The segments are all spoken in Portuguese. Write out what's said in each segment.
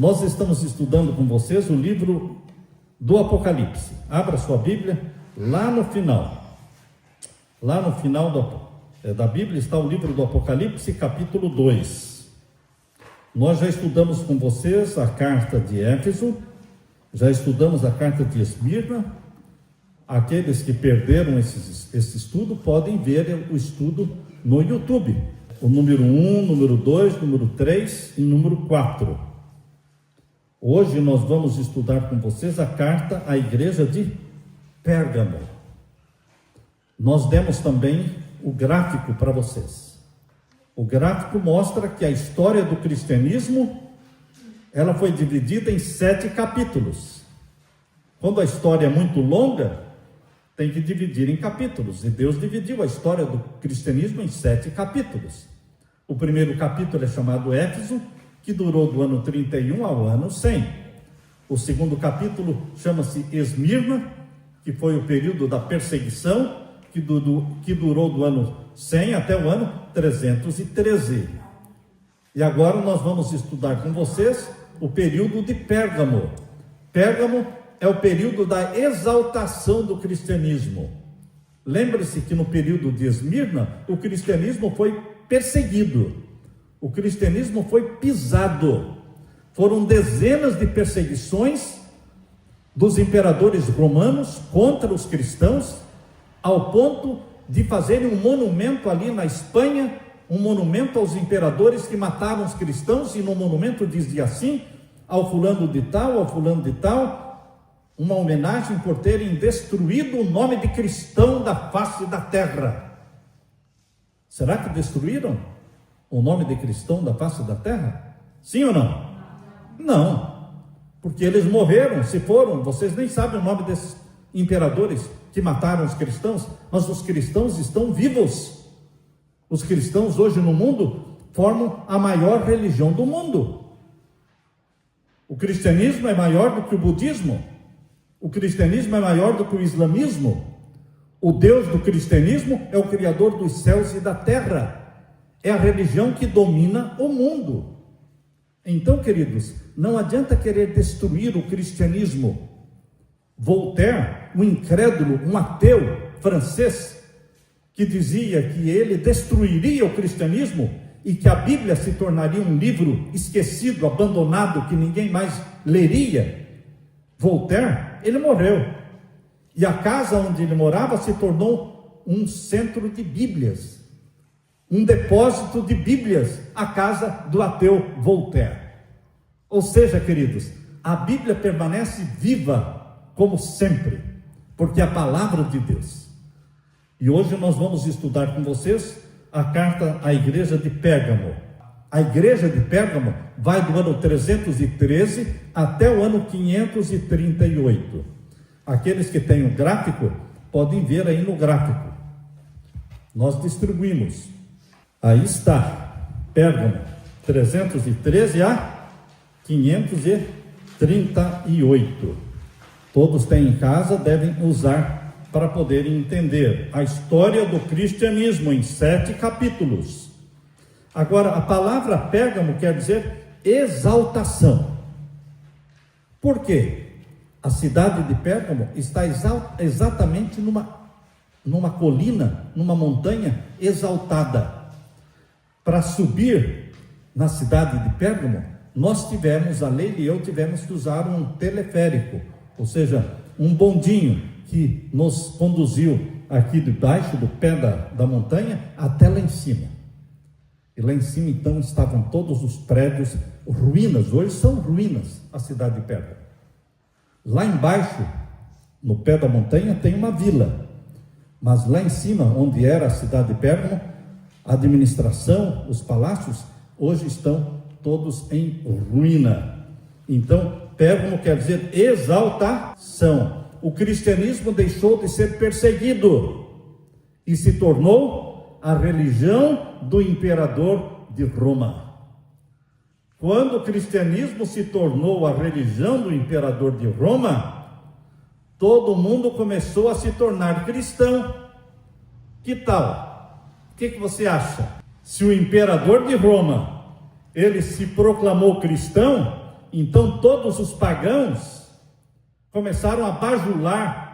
Nós estamos estudando com vocês o livro do Apocalipse. Abra sua Bíblia, lá no final da Bíblia está o livro do Apocalipse, capítulo 2. Nós já estudamos com vocês a carta de Éfeso, já estudamos a carta de Esmirna. Aqueles que perderam esse estudo podem ver o estudo no YouTube. O número 1, número 2, número 3 e número 4. Hoje nós vamos estudar com vocês a carta à igreja de Pérgamo. Nós demos também o gráfico para vocês. O gráfico mostra que a história do cristianismo, ela foi dividida em 7 capítulos. Quando a história é muito longa, tem que dividir em capítulos. E Deus dividiu a história do cristianismo em 7 capítulos. O primeiro capítulo é chamado Éfeso, que durou do ano 31 ao ano 100. O segundo capítulo chama-se Esmirna, que foi o período da perseguição, que durou do ano 100 até o ano 313. E agora nós vamos estudar com vocês o período de Pérgamo. Pérgamo é o período da exaltação do cristianismo. Lembre-se que no período de Esmirna, o cristianismo foi perseguido. O cristianismo foi pisado. Foram dezenas de perseguições dos imperadores romanos contra os cristãos, ao ponto de fazerem um monumento ali na Espanha, um monumento aos imperadores que mataram os cristãos, e no monumento dizia assim: ao fulano de tal, ao fulano de tal, uma homenagem por terem destruído o nome de cristão da face da terra. Será que destruíram o nome de cristão da face da terra? Sim ou não? Não, porque eles morreram, se foram. Vocês nem sabem o nome desses imperadores que mataram os cristãos, mas os cristãos estão vivos. Os cristãos hoje no mundo formam a maior religião do mundo. O cristianismo é maior do que o budismo. O cristianismo é maior do que o islamismo. O Deus do cristianismo é o Criador dos céus e da terra. É a religião que domina o mundo. Então, queridos, não adianta querer destruir o cristianismo. Voltaire, um incrédulo, um ateu francês, que dizia que ele destruiria o cristianismo e que a Bíblia se tornaria um livro esquecido, abandonado, que ninguém mais leria. Voltaire, ele morreu. E a casa onde ele morava se tornou um centro de Bíblias, um depósito de Bíblias, a casa do ateu Voltaire. Ou seja, queridos, a Bíblia permanece viva como sempre, porque é a palavra de Deus. E hoje nós vamos estudar com vocês a carta à igreja de Pérgamo. A igreja de Pérgamo vai do ano 313 até o ano 538. Aqueles que têm o gráfico podem ver aí no gráfico. Nós distribuímos. Aí está, Pérgamo, 313 a 538. Todos têm em casa, devem usar para poderem entender a história do cristianismo em 7 capítulos. Agora, a palavra Pérgamo quer dizer exaltação. Por quê? A cidade de Pérgamo está exatamente numa colina, numa montanha exaltada. Para subir na cidade de Pérgamo, nós tivemos, a Leila e eu tivemos que usar um teleférico, ou seja, um bondinho que nos conduziu aqui debaixo do pé da montanha até lá em cima. E lá em cima então estavam todos os prédios, ruínas. Hoje são ruínas a cidade de Pérgamo. Lá embaixo, no pé da montanha, tem uma vila, mas lá em cima, onde era a cidade de Pérgamo, a administração, os palácios, hoje estão todos em ruína. Então, Pérgamo quer dizer exaltação. O cristianismo deixou de ser perseguido e se tornou a religião do imperador de Roma. Quando o cristianismo se tornou a religião do imperador de Roma, todo mundo começou a se tornar cristão. Que tal? O que você acha? Se o imperador de Roma, ele se proclamou cristão, Então todos os pagãos começaram a bajular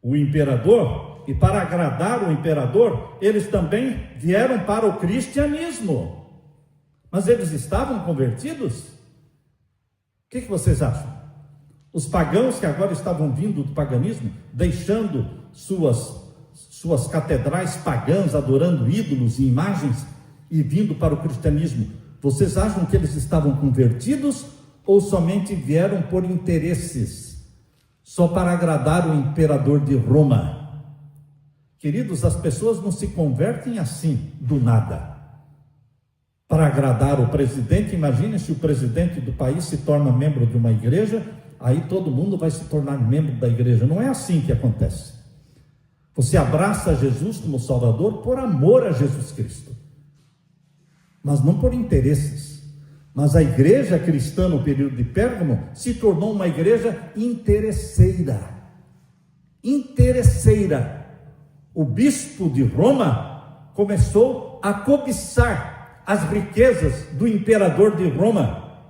o imperador, e para agradar o imperador, eles também vieram para o cristianismo. Mas eles estavam convertidos? O que vocês acham? Os pagãos que agora estavam vindo do paganismo, deixando suas catedrais pagãs, adorando ídolos e imagens, e vindo para o cristianismo, vocês acham que eles estavam convertidos ou somente vieram por interesses, só para agradar o imperador de Roma? Queridos, as pessoas não se convertem assim, do nada, para agradar o presidente. Imagine se o presidente do país se torna membro de uma igreja, aí todo mundo vai se tornar membro da igreja. Não é assim que acontece. Você abraça Jesus como Salvador por amor a Jesus Cristo, mas não por interesses. Mas a igreja cristã no período de Pérgamo se tornou uma igreja interesseira. Interesseira. O bispo de Roma começou a cobiçar as riquezas do imperador de Roma.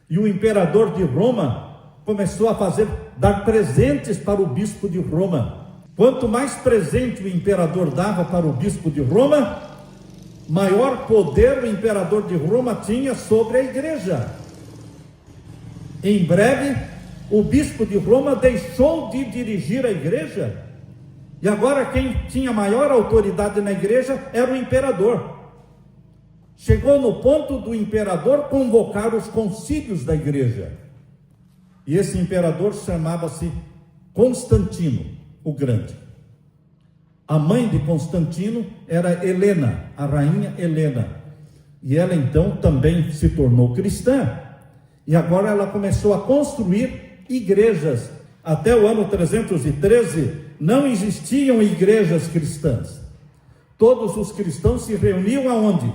E o imperador de Roma começou a dar presentes para o bispo de Roma. Quanto mais presente o imperador dava para o bispo de Roma, maior poder o imperador de Roma tinha sobre a igreja. Em breve, o bispo de Roma deixou de dirigir a igreja, e agora quem tinha maior autoridade na igreja era o imperador. Chegou no ponto do imperador convocar os concílios da igreja, e esse imperador chamava-se Constantino o Grande. A mãe de Constantino era Helena, a rainha Helena, e ela então também se tornou cristã, e agora ela começou a construir igrejas. Até o ano 313 não existiam igrejas cristãs. Todos os cristãos se reuniam aonde?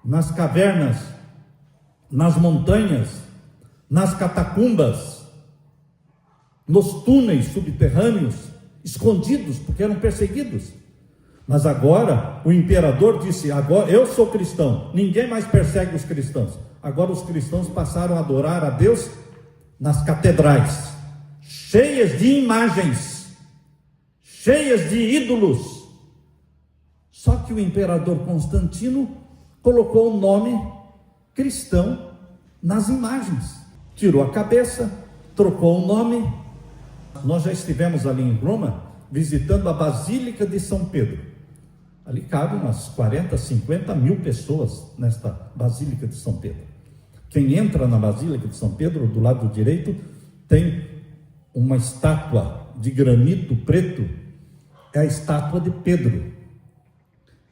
Nas cavernas, nas montanhas, nas catacumbas, nos túneis subterrâneos, escondidos, porque eram perseguidos. Mas agora o imperador disse: agora eu sou cristão, ninguém mais persegue os cristãos. Agora os cristãos passaram a adorar a Deus nas catedrais, cheias de imagens, cheias de ídolos. Só que o imperador Constantino colocou o nome cristão nas imagens, tirou a cabeça, trocou o nome. Nós já estivemos ali em Roma, visitando a Basílica de São Pedro. Ali cabem umas 40, 50 mil pessoas nesta Basílica de São Pedro. Quem entra na Basílica de São Pedro, do lado direito, tem uma estátua de granito preto, é a estátua de Pedro.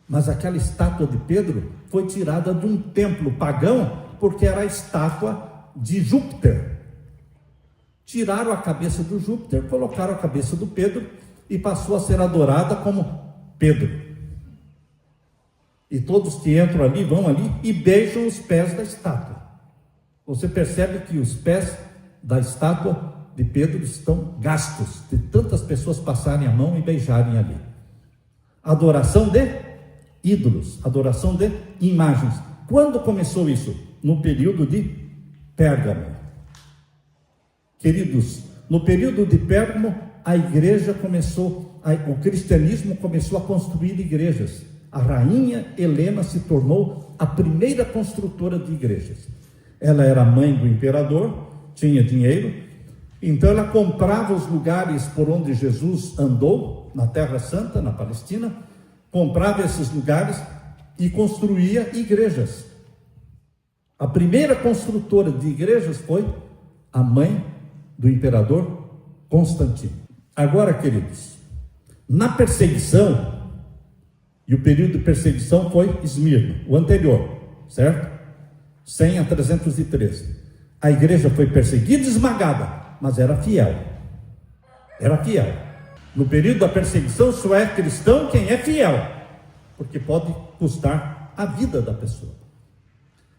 Mas aquela estátua de Pedro foi tirada de um templo pagão, porque era a estátua de Júpiter. Tiraram a cabeça do Júpiter, colocaram a cabeça do Pedro, e passou a ser adorada como Pedro. E todos que entram ali, vão ali e beijam os pés da estátua. Você percebe que os pés da estátua de Pedro estão gastos, de tantas pessoas passarem a mão e beijarem ali. Adoração de ídolos, adoração de imagens. Quando começou isso? No período de Pérgamo. Queridos, no período de Pérgamo, a igreja começou, o cristianismo começou a construir igrejas. A rainha Helena se tornou a primeira construtora de igrejas. Ela era mãe do imperador, tinha dinheiro, então ela comprava os lugares por onde Jesus andou, na Terra Santa, na Palestina, comprava esses lugares e construía igrejas. A primeira construtora de igrejas foi a mãe do imperador Constantino. Agora, queridos, na perseguição, e o período de perseguição foi Esmirna, o anterior, certo? 100 a 313. A igreja foi perseguida e esmagada, mas era fiel. Era fiel. No período da perseguição, só é cristão quem é fiel, porque pode custar a vida da pessoa.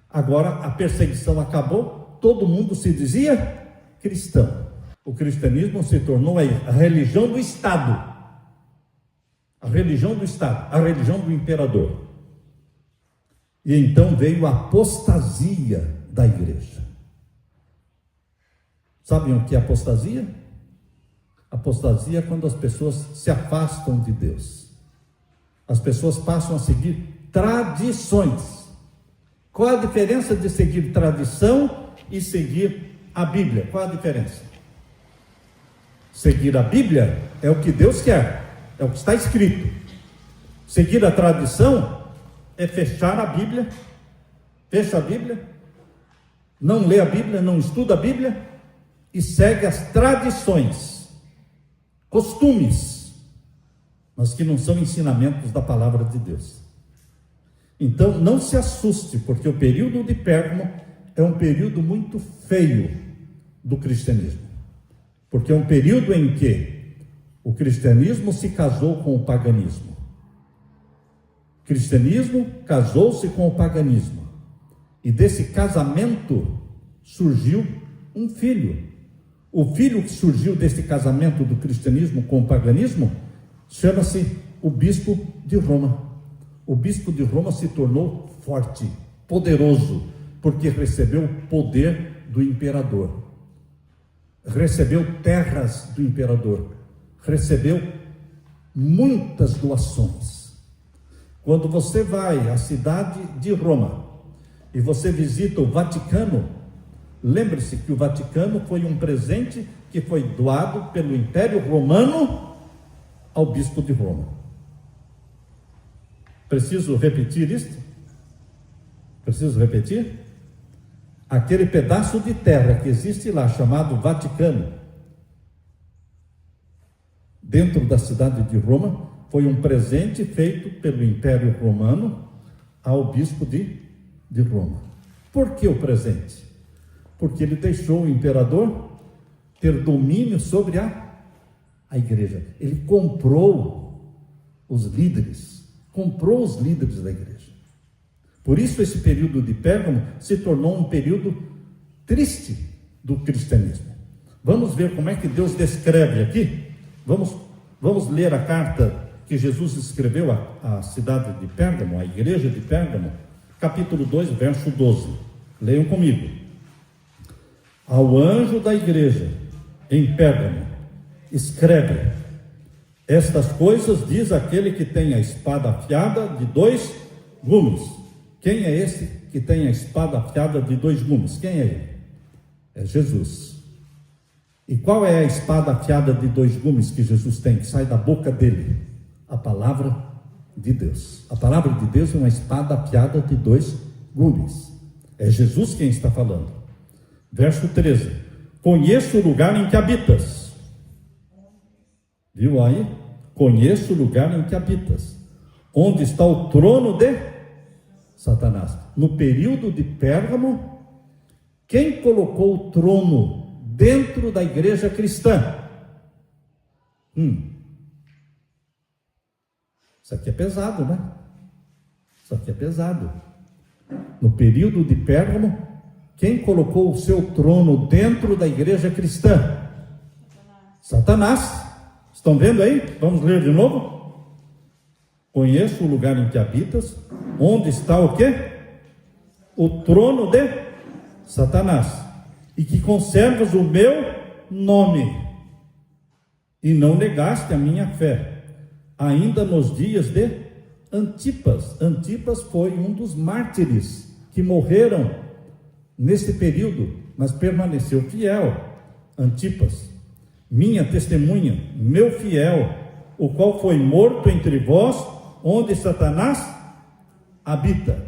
Agora a perseguição acabou, todo mundo se dizia cristão. O cristianismo se tornou a religião do Estado. A religião do Estado, a religião do imperador. E então veio a apostasia da igreja. Sabem o que é apostasia? Apostasia é quando as pessoas se afastam de Deus. As pessoas passam a seguir tradições. Qual a diferença de seguir tradição e seguir a Bíblia? Qual a diferença? Seguir a Bíblia é o que Deus quer, é o que está escrito. Seguir a tradição é fechar a Bíblia, fecha a Bíblia, não lê a Bíblia, não estuda a Bíblia e segue as tradições, costumes, mas que não são ensinamentos da palavra de Deus. Então não se assuste, porque o período de Pérgamo é um período muito feio do cristianismo, porque é um período em que o cristianismo se casou com o paganismo. O cristianismo casou-se com o paganismo, e desse casamento surgiu um filho. O filho que surgiu desse casamento do cristianismo com o paganismo chama-se o bispo de Roma. O bispo de Roma se tornou forte, poderoso, porque recebeu o poder do imperador, recebeu terras do imperador, recebeu muitas doações. Quando você vai à cidade de Roma e você visita o Vaticano, lembre-se que o Vaticano foi um presente que foi doado pelo Império Romano ao bispo de Roma. Preciso repetir isto? Preciso repetir? Aquele pedaço de terra que existe lá, chamado Vaticano, dentro da cidade de Roma, foi um presente feito pelo Império Romano ao bispo de Roma. Por que o presente? Porque ele deixou o imperador ter domínio sobre a igreja. Ele comprou os líderes da igreja. Por isso esse período de Pérgamo se tornou um período triste do cristianismo. Vamos ver como é que Deus descreve aqui. Vamos ler a carta que Jesus escreveu à cidade de Pérgamo, à igreja de Pérgamo, capítulo 2, verso 12. Leiam comigo. Ao anjo da igreja em Pérgamo, escreve: estas coisas diz aquele que tem a espada afiada de 2 gumes. Quem é esse que tem a espada afiada de 2 gumes? Quem é ele? É Jesus. E qual é a espada afiada de 2 gumes que Jesus tem, que sai da boca dele? A palavra de Deus. A palavra de Deus é uma espada afiada de 2 gumes. É Jesus quem está falando. Verso 13: conheço o lugar em que habitas. Viu aí? Conheço o lugar em que habitas, onde está o trono de Satanás. No período de Pérgamo, quem colocou o trono dentro da igreja cristã? Isso aqui é pesado, né? Isso aqui é pesado. No período de Pérgamo, quem colocou o seu trono dentro da igreja cristã? Satanás. Estão vendo aí? Vamos ler de novo? Conheço o lugar em que habitas, onde está o quê? O trono de Satanás, e que conservas o meu nome, e não negaste a minha fé, ainda nos dias de Antipas. Antipas foi um dos mártires que morreram nesse período, mas permaneceu fiel. Antipas, minha testemunha, meu fiel, o qual foi morto entre vós, onde Satanás habita.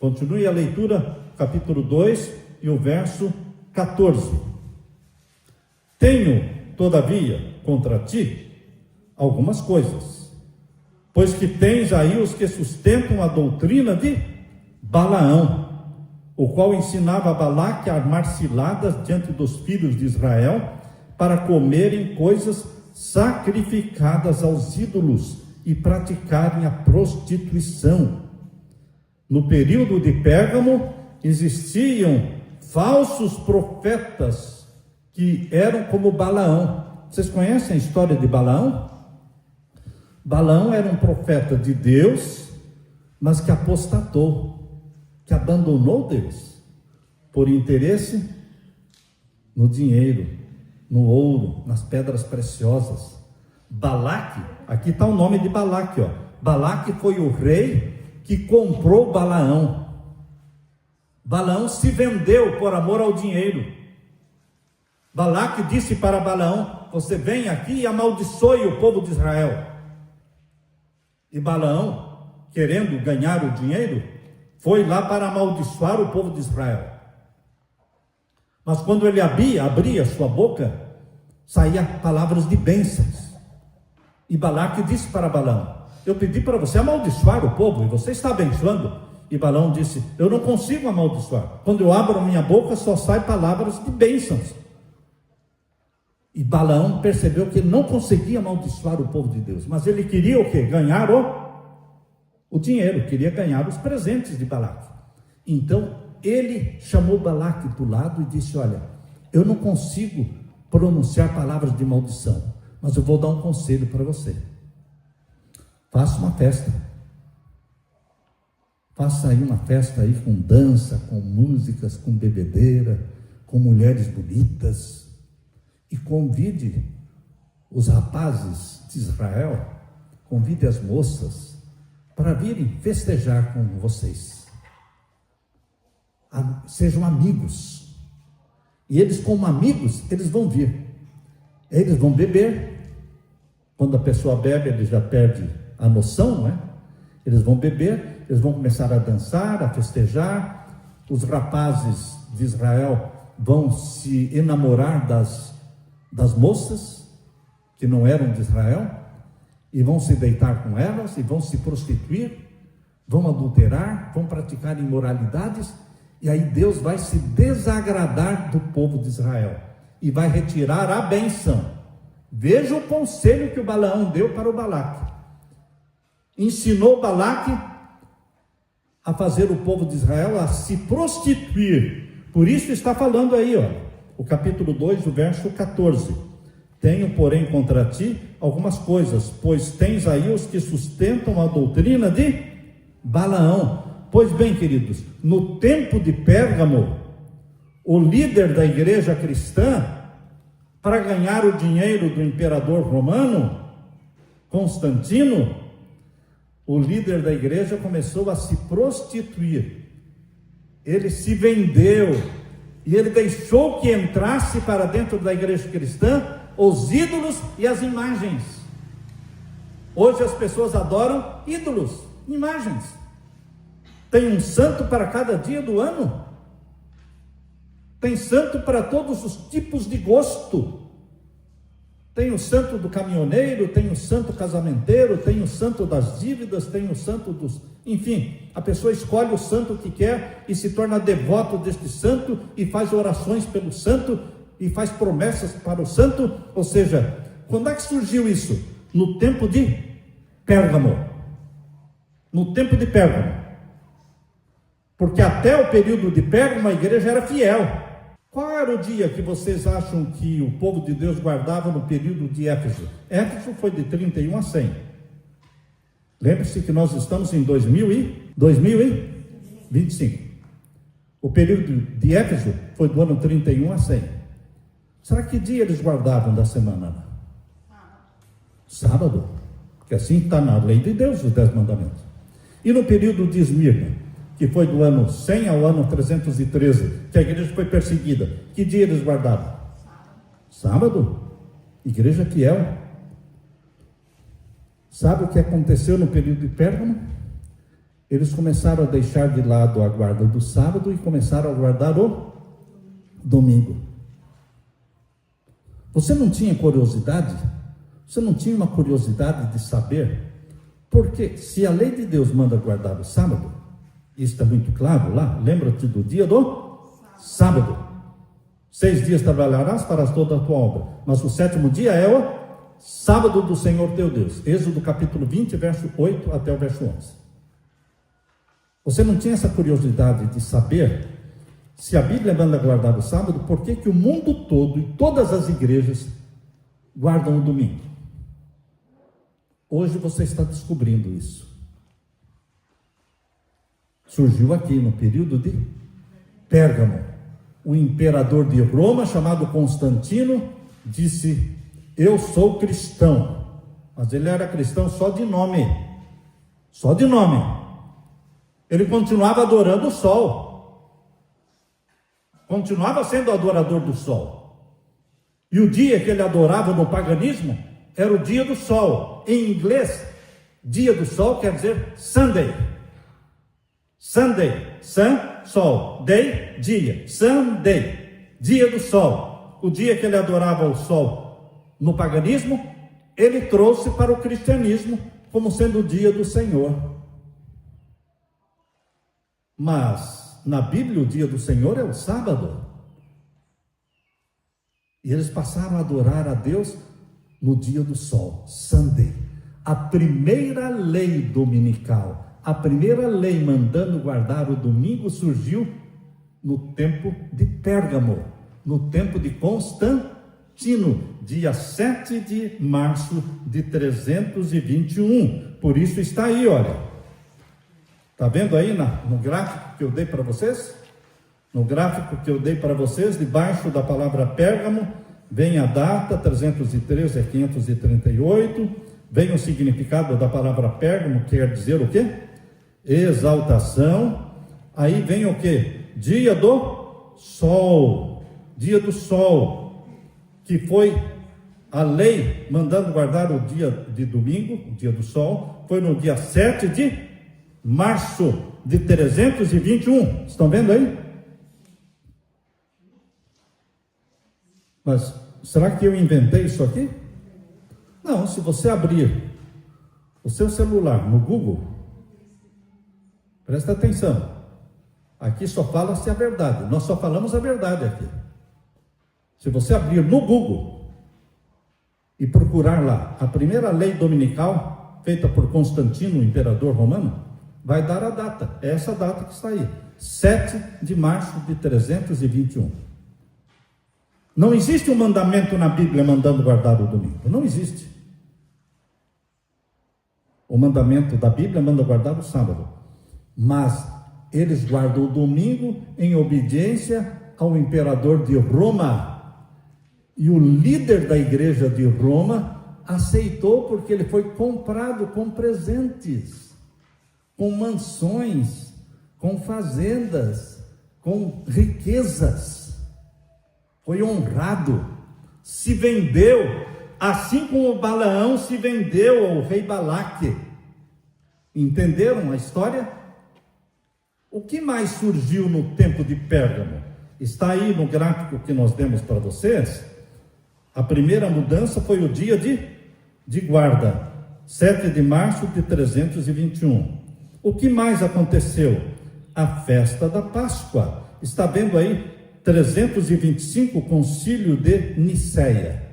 Continue a leitura, capítulo 2 e o verso 14. Tenho, todavia, contra ti algumas coisas, pois que tens aí os que sustentam a doutrina de Balaão, o qual ensinava a Balaque a armar ciladas diante dos filhos de Israel, para comerem coisas sacrificadas aos ídolos e praticarem a prostituição. No período de Pérgamo existiam falsos profetas que eram como Balaão. Vocês conhecem a história de Balaão? Balaão era um profeta de Deus, mas que apostatou, que abandonou Deus por interesse no dinheiro, no ouro, nas pedras preciosas. Balaque, aqui está o nome de Balaque, ó. Balaque foi o rei que comprou Balaão. Balaão se vendeu por amor ao dinheiro. Balaque disse para Balaão: você vem aqui e amaldiçoe o povo de Israel. E Balaão, querendo ganhar o dinheiro, foi lá para amaldiçoar o povo de Israel. Mas quando ele abria sua boca, saía palavras de bênçãos. E Balaque disse para Balaão: eu pedi para você amaldiçoar o povo, e você está abençoando. E Balaão disse: eu não consigo amaldiçoar. Quando eu abro a minha boca, só saem palavras de bênçãos. E Balaão percebeu que ele não conseguia amaldiçoar o povo de Deus. Mas ele queria o quê? Ganhar o dinheiro, queria ganhar os presentes de Balaque. Então, ele chamou Balaque do lado e disse: olha, eu não consigo pronunciar palavras de maldição, mas eu vou dar um conselho para você. Faça uma festa. Faça aí uma festa aí com dança, com músicas, com bebedeira, com mulheres bonitas, e convide os rapazes de Israel, convide as moças para virem festejar com vocês. Sejam amigos. E eles, como amigos, eles vão vir. Eles vão beber. Quando a pessoa bebe, ele já perde a noção, não é? Eles vão beber, eles vão começar a dançar, a festejar. Os rapazes de Israel vão se enamorar das moças que não eram de Israel, e vão se deitar com elas, e vão se prostituir, vão adulterar, vão praticar imoralidades, e aí Deus vai se desagradar do povo de Israel, e vai retirar a bênção. Veja o conselho que o Balaão deu para o Balaque. Ensinou Balaque a fazer o povo de Israel a se prostituir. Por isso está falando aí, ó, o capítulo 2, o verso 14. Tenho, porém, contra ti algumas coisas, pois tens aí os que sustentam a doutrina de Balaão. Pois bem, queridos, no tempo de Pérgamo, o líder da igreja cristã, para ganhar o dinheiro do imperador romano, Constantino, o líder da igreja começou a se prostituir. Ele se vendeu, e ele deixou que entrasse para dentro da igreja cristã os ídolos e as imagens. Hoje as pessoas adoram ídolos, imagens. Tem um santo para cada dia do ano. Tem santo para todos os tipos de gosto. Tem o santo do caminhoneiro, tem o santo casamenteiro, tem o santo das dívidas, tem o santo dos... Enfim, a pessoa escolhe o santo que quer e se torna devoto deste santo e faz orações pelo santo e faz promessas para o santo. Ou seja, quando é que surgiu isso? No tempo de Pérgamo. No tempo de Pérgamo. Porque até o período de Pérgamo a igreja era fiel. Qual era o dia que vocês acham que o povo de Deus guardava no período de Éfeso? Éfeso foi de 31 a 100. Lembre-se que nós estamos em 2025. O período de Éfeso foi do ano 31 a 100. Será que dia eles guardavam da semana? Sábado. Porque assim está na lei de Deus, os 10 mandamentos. E no período de Esmirna, que foi do ano 100 ao ano 313, que a igreja foi perseguida, que dia eles guardavam? Sábado. Igreja fiel. Sabe o que aconteceu no período de Pérgamo? Eles começaram a deixar de lado a guarda do sábado e começaram a guardar o domingo. Você não tinha curiosidade? Você não tinha uma curiosidade de saber? Porque se a lei de Deus manda guardar o sábado, isso está muito claro lá, lembra-te do dia do sábado. 6 dias trabalharás, farás toda a tua obra, mas o 7º dia é o sábado do Senhor teu Deus. Êxodo capítulo 20, verso 8 até o verso 11. Você não tinha essa curiosidade de saber, se a Bíblia manda guardar o sábado, por que o mundo todo e todas as igrejas guardam o domingo? Hoje você está descobrindo isso. Surgiu aqui no período de Pérgamo. o imperador de Roma, chamado Constantino, disse: eu sou cristão. Mas ele era cristão só de nome. Só de nome. Ele continuava adorando o sol. Continuava sendo adorador do sol. E o dia que ele adorava no paganismo era o dia do sol. Em inglês, dia do sol quer dizer Sunday. Sunday, sun, sol, day, dia, Sunday, dia do sol. O dia que ele adorava o sol no paganismo, ele trouxe para o cristianismo como sendo o dia do Senhor. Mas na Bíblia o dia do Senhor é o sábado. E eles passaram a adorar a Deus no dia do sol, Sunday. A primeira lei dominical, a primeira lei mandando guardar o domingo surgiu no tempo de Pérgamo, no tempo de Constantino, dia 7 de março de 321. Por isso está aí, olha. Está vendo aí no gráfico que eu dei para vocês? No gráfico que eu dei para vocês, debaixo da palavra Pérgamo, vem a data, 313 a 538, vem o significado da palavra Pérgamo, quer dizer o quê? Exaltação. Aí vem o quê? Dia do sol, dia do sol, que foi a lei mandando guardar o dia de domingo, o dia do sol, foi no dia 7 de março de 321. Estão vendo aí? Mas será que eu inventei isso aqui? Não, se você abrir o seu celular no Google, presta atenção, aqui só fala-se a verdade, nós só falamos a verdade aqui. Se você abrir no Google e procurar lá a primeira lei dominical feita por Constantino, o imperador romano, vai dar a data, é essa data que está aí, 7 de março de 321. Não existe um mandamento na Bíblia mandando guardar o domingo, não existe. O mandamento da Bíblia manda guardar o sábado, mas eles guardam o domingo em obediência ao imperador de Roma. E o líder da igreja de Roma aceitou, porque ele foi comprado com presentes, com mansões, com fazendas, com riquezas. Foi honrado, se vendeu, assim como Balaão se vendeu ao rei Balaque. Entenderam a história? O que mais surgiu no tempo de Pérgamo? Está aí no gráfico que nós demos para vocês. A primeira mudança foi o dia de guarda, 7 de março de 321. O que mais aconteceu? A festa da Páscoa. Está vendo aí? 325, concílio de Niceia.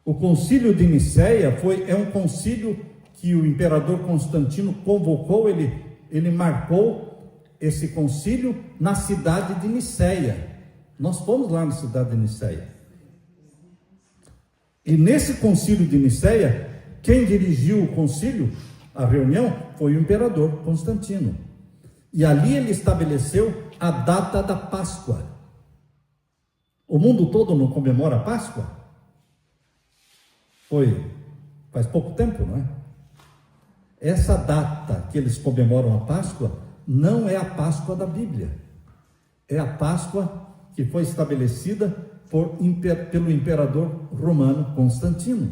O concílio de Niceia é um concílio que o imperador Constantino convocou, ele marcou esse concílio na cidade de Niceia. Nós fomos lá na cidade de Niceia. E nesse concílio de Niceia, quem dirigiu o concílio, a reunião, foi o imperador Constantino. E ali ele estabeleceu a data da Páscoa. O mundo todo não comemora a Páscoa? Faz pouco tempo, não é? Essa data que eles comemoram a Páscoa não é a Páscoa da Bíblia. É a Páscoa que foi estabelecida pelo imperador romano Constantino.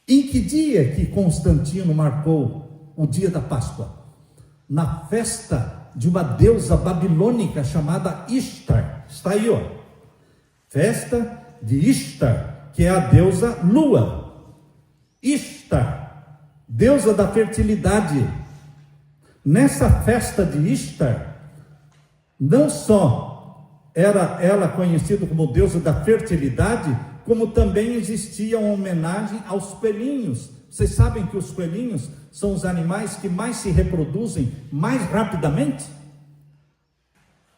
Em que dia que Constantino marcou o dia da Páscoa? Na festa de uma deusa babilônica chamada Ishtar. Está aí, ó. Festa de Ishtar, que é a deusa lua. Ishtar, deusa da fertilidade. Nessa festa de Ishtar, não só era ela conhecida como deusa da fertilidade, como também existia uma homenagem aos coelhinhos. Vocês sabem que os coelhinhos são os animais que mais se reproduzem mais rapidamente?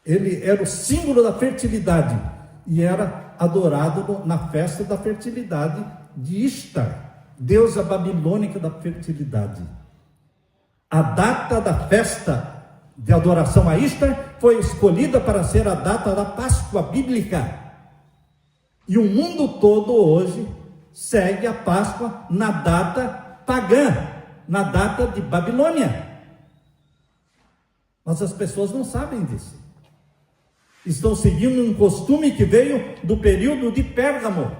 Ele era o símbolo da fertilidade e era adorado na festa da fertilidade de Ishtar, deusa babilônica da fertilidade. A data da festa de adoração a Ishtar foi escolhida para ser a data da Páscoa bíblica. E o mundo todo hoje segue a Páscoa na data pagã, na data de Babilônia. Mas as pessoas não sabem disso. Estão seguindo um costume que veio do período de Pérgamo.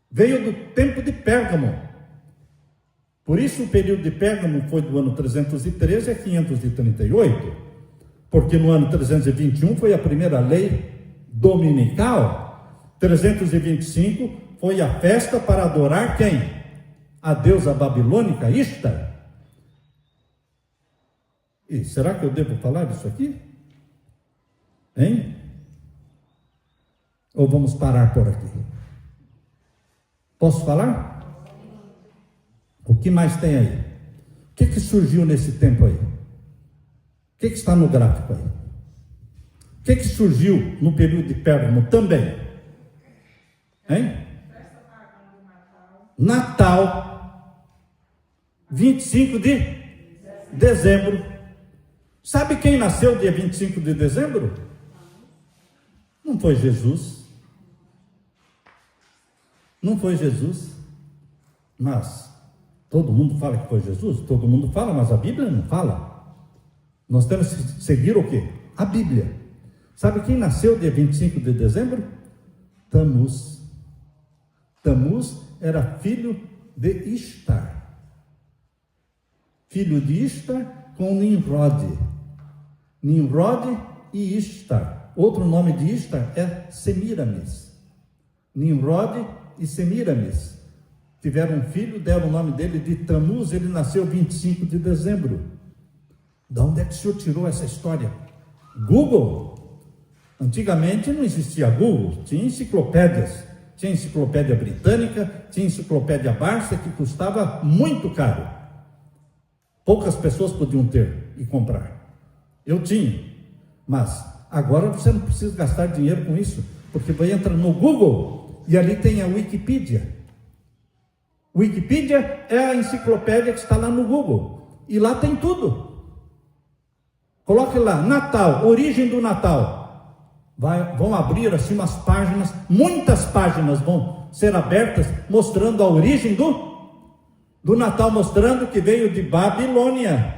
Veio do tempo de Pérgamo. Por isso o período de Pérgamo foi do ano 313 a 538. Porque no ano 321 foi a primeira lei dominical. 325 foi a festa para adorar quem? A deusa babilônica Ishtar. E será que eu devo falar disso aqui? Hein? Ou vamos parar por aqui? Posso falar? O que mais tem aí? O que surgiu nesse tempo aí? O que está no gráfico aí? O que surgiu no período de Pérgamo também? Hein? Natal, 25 de dezembro. Sabe quem nasceu dia 25 de dezembro? Não foi Jesus. Não foi Jesus. Mas todo mundo fala que foi Jesus? Todo mundo fala, mas a Bíblia não fala. Nós temos que seguir o quê? A Bíblia. Sabe quem nasceu dia 25 de dezembro? Tamuz. Tamuz era filho de Ishtar. Filho de Ishtar com Nimrod. Nimrod e Ishtar. Outro nome de Ishtar é Semiramis. Nimrod e Semiramis tiveram um filho, deram o nome dele de Tamuz. Ele nasceu 25 de dezembro. De onde é que o senhor tirou essa história? Google? Antigamente não existia Google, tinha enciclopédias. Tinha enciclopédia britânica, tinha enciclopédia Barça, que custava muito caro. Poucas pessoas podiam ter e comprar. Eu tinha, mas agora você não precisa gastar dinheiro com isso, porque você entra no Google e ali tem a Wikipedia. Wikipedia é a enciclopédia que está lá no Google, e lá tem tudo. Coloque lá, Natal, origem do Natal. Vão abrir assim umas páginas, muitas páginas vão ser abertas, mostrando a origem do Natal, mostrando que veio de Babilônia,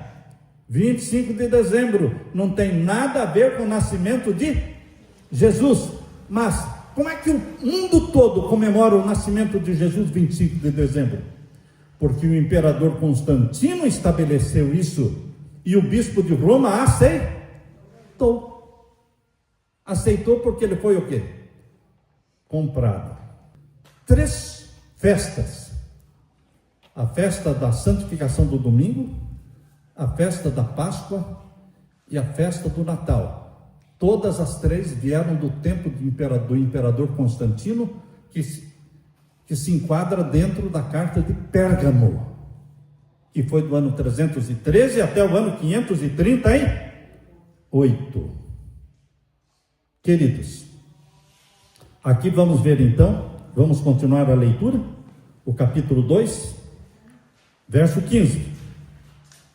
25 de dezembro, não tem nada a ver com o nascimento de Jesus. Mas como é que o mundo todo comemora o nascimento de Jesus 25 de dezembro? Porque o imperador Constantino estabeleceu isso, e o bispo de Roma aceitou. Aceitou porque ele foi o quê? Comprado. 3 festas. A festa da santificação do domingo, a festa da Páscoa e a festa do Natal. Todas as 3 vieram do tempo do imperador Constantino, que se enquadra dentro da carta de Pérgamo, que foi do ano 313 até o ano 538. Queridos, aqui vamos ver então, vamos continuar a leitura, o capítulo 2, verso 15.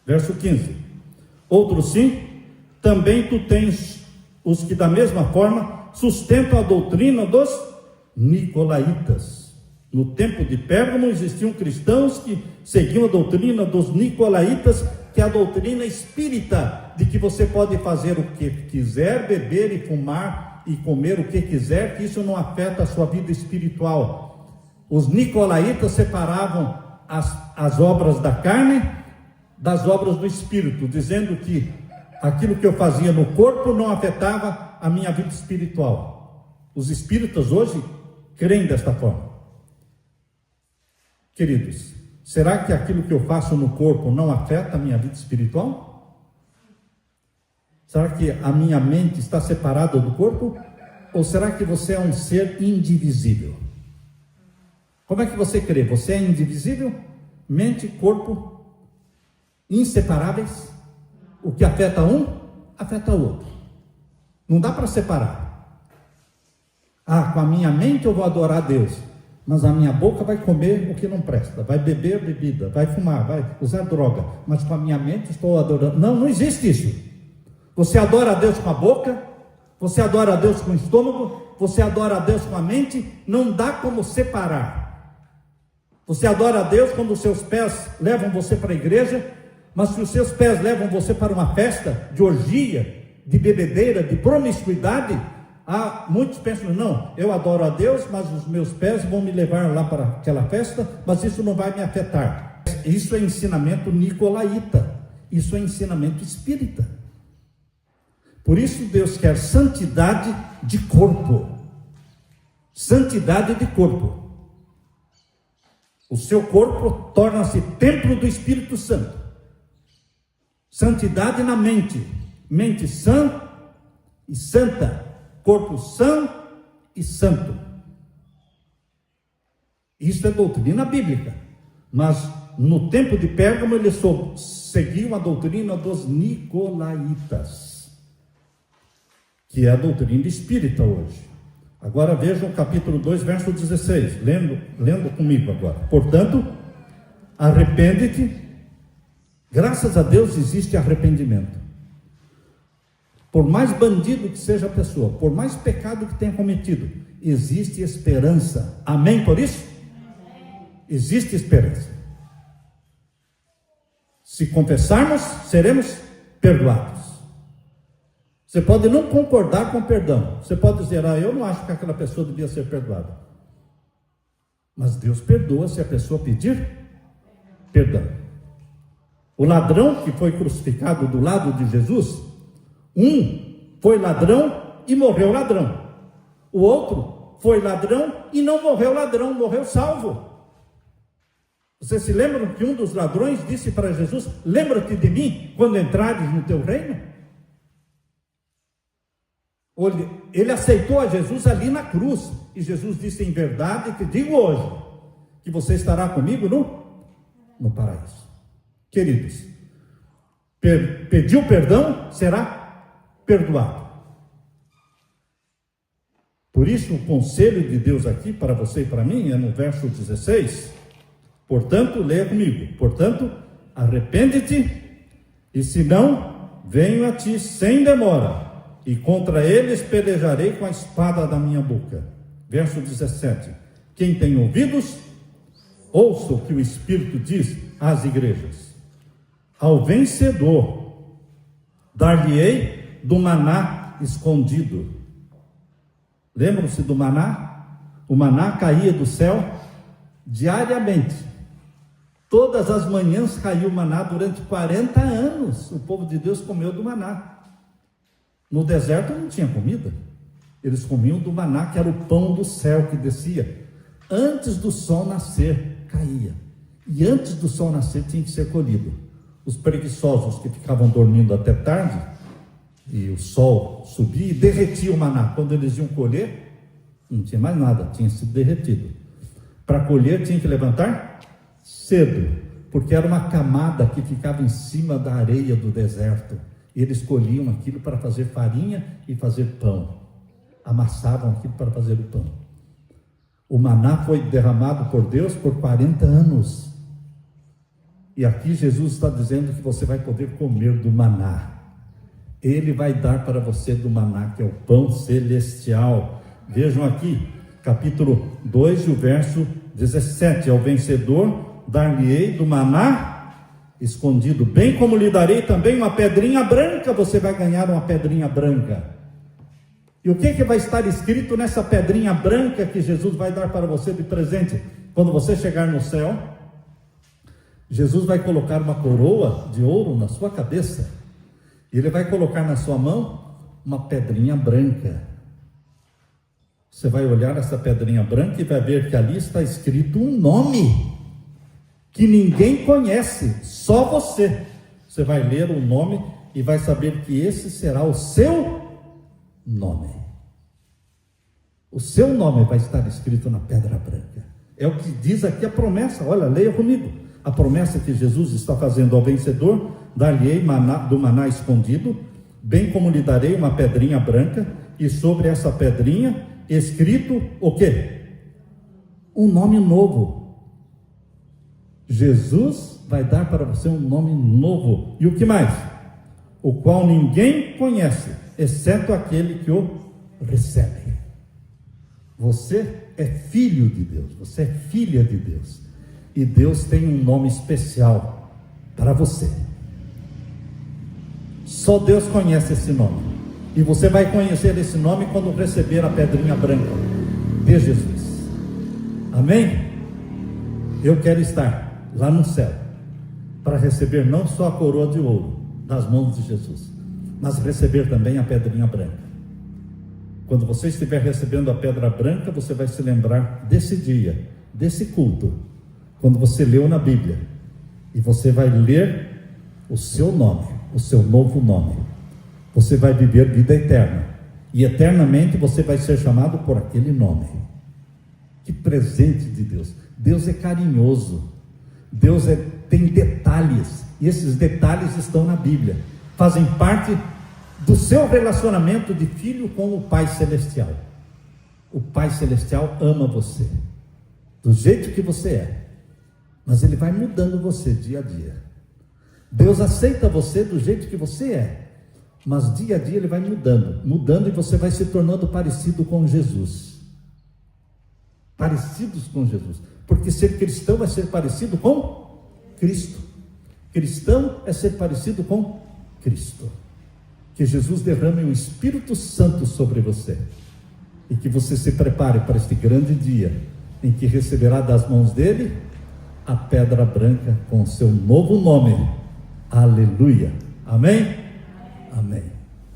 Verso 15. Outro sim, também tu tens os que da mesma forma sustentam a doutrina dos nicolaítas. No tempo de Pérgamo existiam cristãos que seguiam a doutrina dos nicolaítas, que é a doutrina espírita, de que você pode fazer o que quiser, beber e fumar e comer o que quiser, que isso não afeta a sua vida espiritual. Os nicolaítas separavam as obras da carne das obras do espírito, dizendo que aquilo que eu fazia no corpo não afetava a minha vida espiritual. Os espíritas hoje creem desta forma. Queridos, será que aquilo que eu faço no corpo não afeta a minha vida espiritual? Será que a minha mente está separada do corpo? Ou será que você é um ser indivisível? Como é que você crê? Você é indivisível? Mente e corpo inseparáveis? O que afeta um, afeta o outro. Não dá para separar. Com a minha mente eu vou adorar a Deus, mas a minha boca vai comer o que não presta, vai beber bebida, vai fumar, vai usar droga, mas com a minha mente estou adorando. Não, não existe isso. Você adora a Deus com a boca, você adora a Deus com o estômago, você adora a Deus com a mente, não dá como separar. Você adora a Deus quando os seus pés levam você para a igreja, mas se os seus pés levam você para uma festa de orgia, de bebedeira, de promiscuidade, muitos pensam, não, eu adoro a Deus, mas os meus pés vão me levar lá para aquela festa, mas isso não vai me afetar. Isso é ensinamento nicolaíta, isso é ensinamento espírita. Por isso Deus quer santidade de corpo. Santidade de corpo. O seu corpo torna-se templo do Espírito Santo. Santidade na mente. Mente sã e santa. Corpo sã e santo. Isso é doutrina bíblica. Mas no tempo de Pérgamo eles seguiam a doutrina dos nicolaítas, que é a doutrina espírita hoje. Agora vejam o capítulo 2, verso 16, lendo comigo agora. Portanto, arrepende-te. Graças a Deus existe arrependimento. Por mais bandido que seja a pessoa, por mais pecado que tenha cometido, existe esperança. Amém por isso? Existe esperança. Se confessarmos, seremos perdoados. Você pode não concordar com o perdão. Você pode dizer, eu não acho que aquela pessoa devia ser perdoada. Mas Deus perdoa se a pessoa pedir perdão. O ladrão que foi crucificado do lado de Jesus, um foi ladrão e morreu ladrão. O outro foi ladrão e não morreu ladrão, morreu salvo. Vocês se lembram que um dos ladrões disse para Jesus, lembra-te de mim quando entrares no teu reino? Ele aceitou a Jesus ali na cruz, e Jesus disse, em verdade te digo hoje, que você estará comigo no paraíso. Queridos, pediu perdão, será perdoado. Por isso o conselho de Deus aqui para você e para mim é no verso 16, portanto, leia comigo, portanto, arrepende-te, e se não, venho a ti sem demora, e contra eles pelejarei com a espada da minha boca. Verso 17, quem tem ouvidos, ouça o que o Espírito diz às igrejas. Ao vencedor, dar-lhe-ei do maná escondido. Lembram-se do maná? O maná caía do céu diariamente. Todas as manhãs caiu o maná durante 40 anos. O povo de Deus comeu do maná. No deserto não tinha comida. Eles comiam do maná, que era o pão do céu que descia. Antes do sol nascer, caía. E antes do sol nascer tinha que ser colhido. Os preguiçosos que ficavam dormindo até tarde, e o sol subia e derretia o maná. Quando eles iam colher, não tinha mais nada, tinha sido derretido. Para colher tinha que levantar cedo, porque era uma camada que ficava em cima da areia do deserto. Eles colhiam aquilo para fazer farinha e fazer pão. Amassavam aquilo para fazer o pão. O maná foi derramado por Deus por 40 anos. E aqui Jesus está dizendo que você vai poder comer do maná. Ele vai dar para você do maná, que é o pão celestial. Vejam aqui, capítulo 2, o verso 17. Ao vencedor, dar-lhe-ei do maná escondido, bem como lhe darei também uma pedrinha branca. Você vai ganhar uma pedrinha branca. E o que vai estar escrito nessa pedrinha branca que Jesus vai dar para você de presente? Quando você chegar no céu, Jesus vai colocar uma coroa de ouro na sua cabeça, e Ele vai colocar na sua mão uma pedrinha branca. Você vai olhar essa pedrinha branca e vai ver que ali está escrito um nome que ninguém conhece, só você. Você vai ler o nome e vai saber que esse será o seu nome. O seu nome vai estar escrito na pedra branca. É o que diz aqui a promessa. Olha, leia comigo. A promessa que Jesus está fazendo ao vencedor: dar-lhe-ei do maná escondido, bem como lhe darei uma pedrinha branca, e sobre essa pedrinha escrito o quê? um nome novo. Jesus vai dar para você um nome novo. E o que mais? O qual ninguém conhece, exceto aquele que o recebe. Você é filho de Deus, você é filha de Deus. E Deus tem um nome especial para você. Só Deus conhece esse nome. E você vai conhecer esse nome quando receber a pedrinha branca de Jesus. Amém? Eu quero estar lá no céu para receber não só a coroa de ouro das mãos de Jesus, mas receber também a pedrinha branca. Quando você estiver recebendo a pedra branca, você vai se lembrar desse dia, desse culto, quando você leu na Bíblia, e você vai ler o seu nome, o seu novo nome. Você vai viver vida eterna, e eternamente você vai ser chamado por aquele nome. Que presente de Deus! Deus é carinhoso, Deus tem detalhes, e esses detalhes estão na Bíblia, fazem parte do seu relacionamento de filho com o Pai Celestial. O Pai Celestial ama você, do jeito que você é, mas Ele vai mudando você dia a dia. Deus aceita você do jeito que você é, mas dia a dia Ele vai mudando, e você vai se tornando parecido com Jesus. Parecidos com Jesus, porque ser cristão é ser parecido com Cristo. Cristão é ser parecido com Cristo. Que Jesus derrame o Espírito Santo sobre você, e que você se prepare para este grande dia, em que receberá das mãos dele a pedra branca com o seu novo nome. Aleluia, amém? Amém.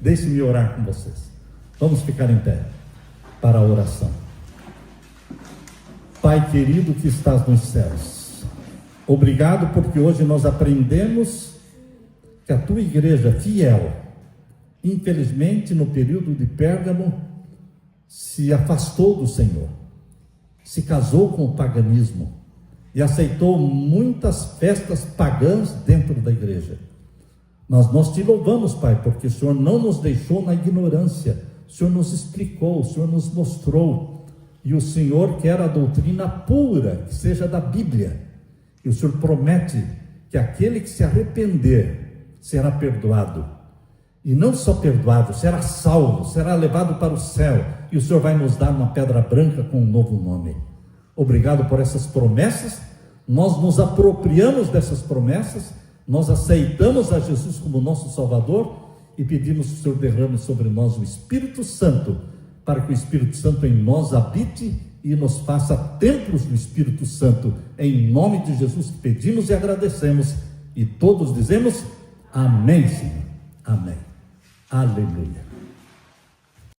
Deixe-me orar com vocês. Vamos ficar em pé para a oração. Pai querido que estás nos céus, obrigado porque hoje nós aprendemos que a tua igreja fiel, infelizmente no período de Pérgamo, se afastou do Senhor, se casou com o paganismo e aceitou muitas festas pagãs dentro da igreja. Mas nós te louvamos, Pai, porque o Senhor não nos deixou na ignorância, o Senhor nos explicou, o Senhor nos mostrou, e o Senhor quer a doutrina pura, que seja da Bíblia, e o Senhor promete que aquele que se arrepender será perdoado, e não só perdoado, será salvo, será levado para o céu, e o Senhor vai nos dar uma pedra branca com um novo nome. Obrigado por essas promessas, nós nos apropriamos dessas promessas, nós aceitamos a Jesus como nosso Salvador, e pedimos que o Senhor derrame sobre nós o Espírito Santo, para que o Espírito Santo em nós habite e nos faça templos do Espírito Santo, em nome de Jesus que pedimos e agradecemos, e todos dizemos amém, Senhor, amém, aleluia.